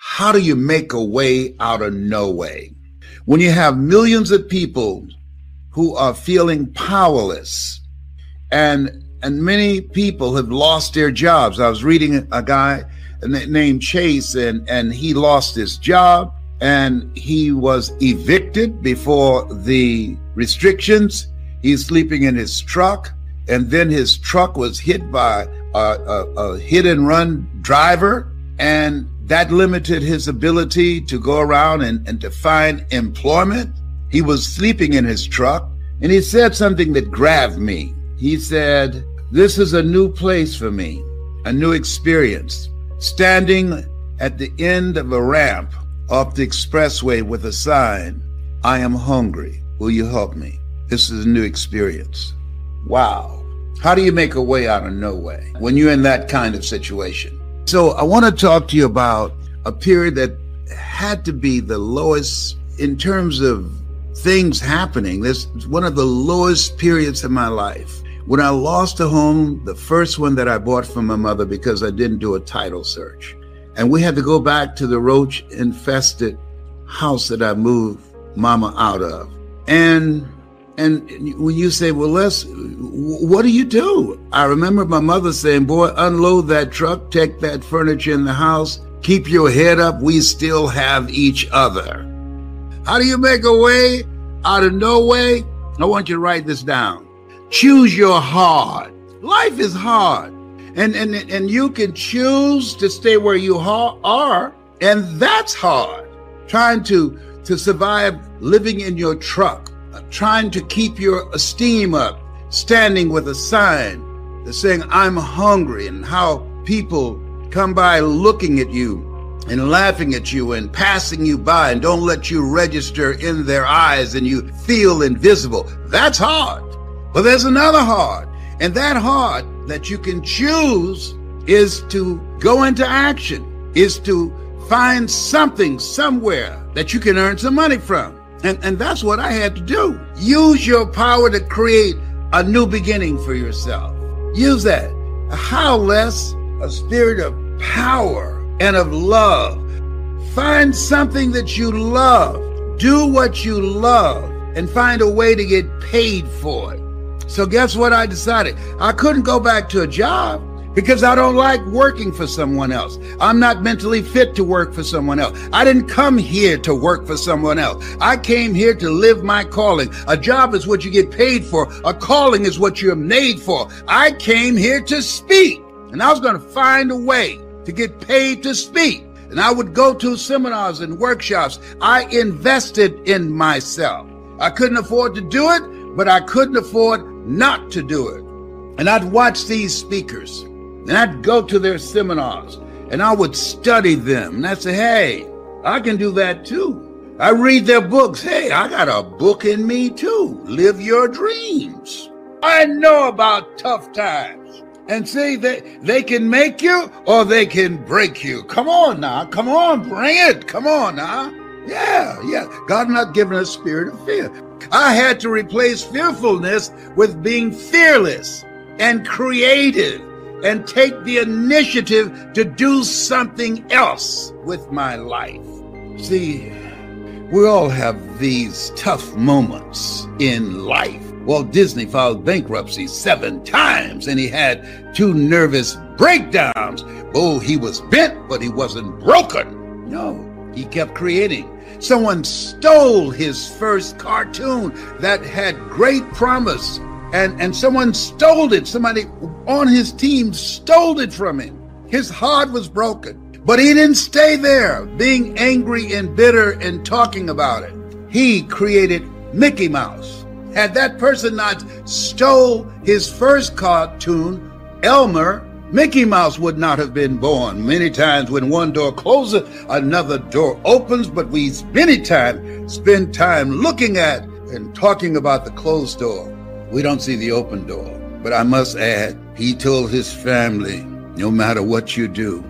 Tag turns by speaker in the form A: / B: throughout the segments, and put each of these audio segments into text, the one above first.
A: how do you make a way out of no way? When you have millions of people who are feeling powerless, and many people have lost their jobs. I was reading a guy named Chase, and he lost his job, and he was evicted before the restrictions. He's sleeping in his truck, and then his truck was hit by a hit and run driver, and that limited his ability to go around and to find employment. He was sleeping in his truck, and he said something that grabbed me. He said, "This is a new place for me, a new experience. Standing at the end of a ramp off the expressway with a sign, 'I am hungry. Will you help me?' This is a new experience." Wow. How do you make a way out of no way when you're in that kind of situation? So I want to talk to you about a period that had to be the lowest in terms of things happening. This is one of the lowest periods of my life. When I lost a home, the first one that I bought from my mother because I didn't do a title search. And we had to go back to the roach-infested house that I moved Mama out of. And when you say, well, Les, what do you do? I remember my mother saying, boy, unload that truck, take that furniture in the house, keep your head up, we still have each other. How do you make a way out of no way? I want you to write this down. Choose your hard. Life is hard. And you can choose to stay where you are, and that's hard. Trying to survive living in your truck, trying to keep your esteem up, standing with a sign that's saying, I'm hungry, and how people come by looking at you and laughing at you and passing you by and don't let you register in their eyes and you feel invisible. That's hard. But there's another hard, and that hard that you can choose is to go into action, is to find something somewhere that you can earn some money from. And that's what I had to do. Use your power to create a new beginning for yourself. Use that. How less a spirit of power and of love. Find something that you love. Do what you love and find a way to get paid for it. So guess what I decided? I couldn't go back to a job because I don't like working for someone else. I'm not mentally fit to work for someone else. I didn't come here to work for someone else. I came here to live my calling. A job is what you get paid for. A calling is what you're made for. I came here to speak, and I was going to find a way to get paid to speak. And I would go to seminars and workshops. I invested in myself. I couldn't afford to do it, but I couldn't afford not to do it. And I'd watch these speakers, and I'd go to their seminars, and I would study them. And I'd say, hey, I can do that too. I read their books. Hey, I got a book in me too. Live your dreams. I know about tough times. And see, they can make you or they can break you. Come on now. Come on, bring it. Come on now. Yeah. God not given us a spirit of fear. I had to replace fearfulness with being fearless and creative and take the initiative to do something else with my life. See, we all have these tough moments in life. Walt Disney filed bankruptcy 7 times, and he had 2 nervous breakdowns. Oh, he was bent, but he wasn't broken. No, he kept creating. Someone stole his first cartoon that had great promise, and someone stole it. Somebody on his team stole it from him. His heart was broken, but he didn't stay there being angry and bitter and talking about it. He created Mickey Mouse. Had that person not stole his first cartoon, Elmer, Mickey Mouse would not have been born. Many times when one door closes, another door opens, but we many times spend time looking at and talking about the closed door. We don't see the open door. But I must add, he told his family, no matter what you do,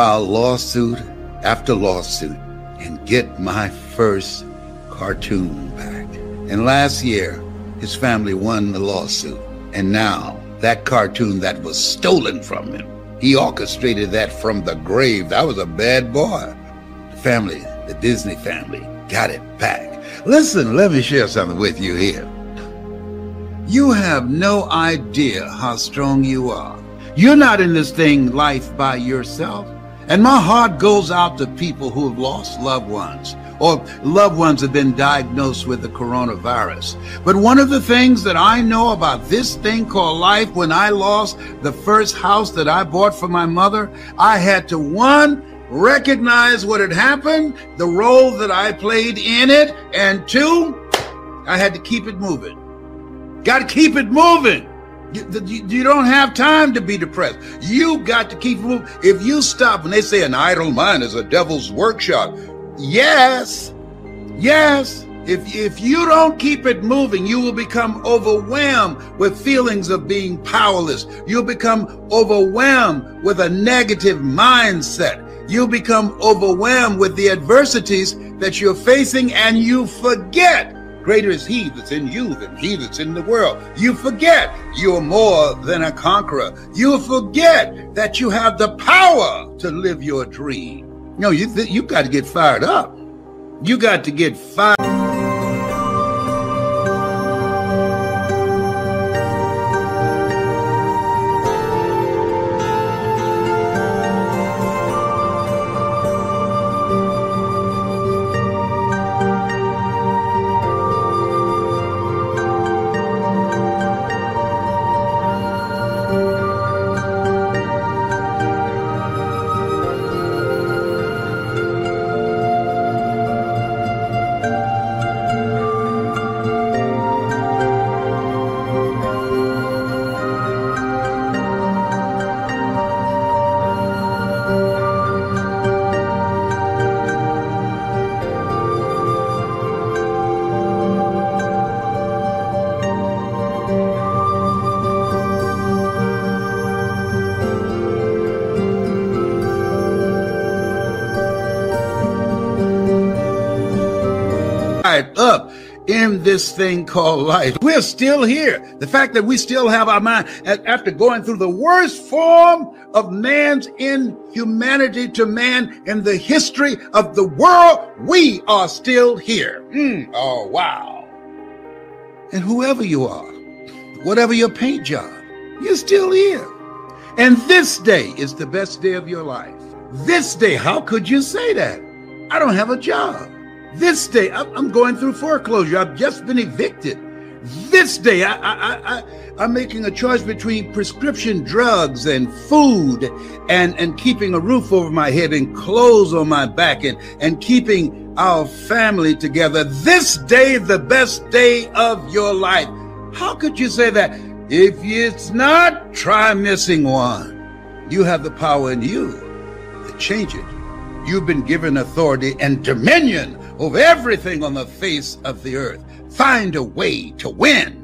A: file lawsuit after lawsuit and get my first cartoon back. And last year, his family won the lawsuit. And now, that cartoon that was stolen from him, he orchestrated that from the grave. That was a bad boy. The family, the Disney family, got it back. Listen, let me share something with you here. You have no idea how strong you are. You're not in this thing life by yourself. And my heart goes out to people who have lost loved ones, or loved ones have been diagnosed with the coronavirus. But one of the things that I know about this thing called life, when I lost the first house that I bought for my mother, I had to, one, recognize what had happened, the role that I played in it, and two, I had to keep it moving. Got to keep it moving. You don't have time to be depressed. You got to keep it moving. If you stop, and they say an idle mind is a devil's workshop. Yes. If you don't keep it moving, you will become overwhelmed with feelings of being powerless. You'll become overwhelmed with a negative mindset. You'll become overwhelmed with the adversities that you're facing, and you forget greater is he that's in you than he that's in the world. You forget you're more than a conqueror. You forget that you have the power to live your dream. No, you got to get fired up. You got to get fired. Up in this thing called life. We're still here. The fact that we still have our mind after going through the worst form of man's inhumanity to man in the history of the world, we are still here. Oh, wow. And whoever you are, whatever your paint job, you're still here. And this day is the best day of your life. This day, how could you say that? I don't have a job. This day, I'm going through foreclosure. I've just been evicted. This day, I'm making a choice between prescription drugs and food and keeping a roof over my head and clothes on my back and keeping our family together. This day, the best day of your life. How could you say that? If it's not, try missing one. You have the power in you to change it. You've been given authority and dominion over everything on the face of the earth. Find a way to win.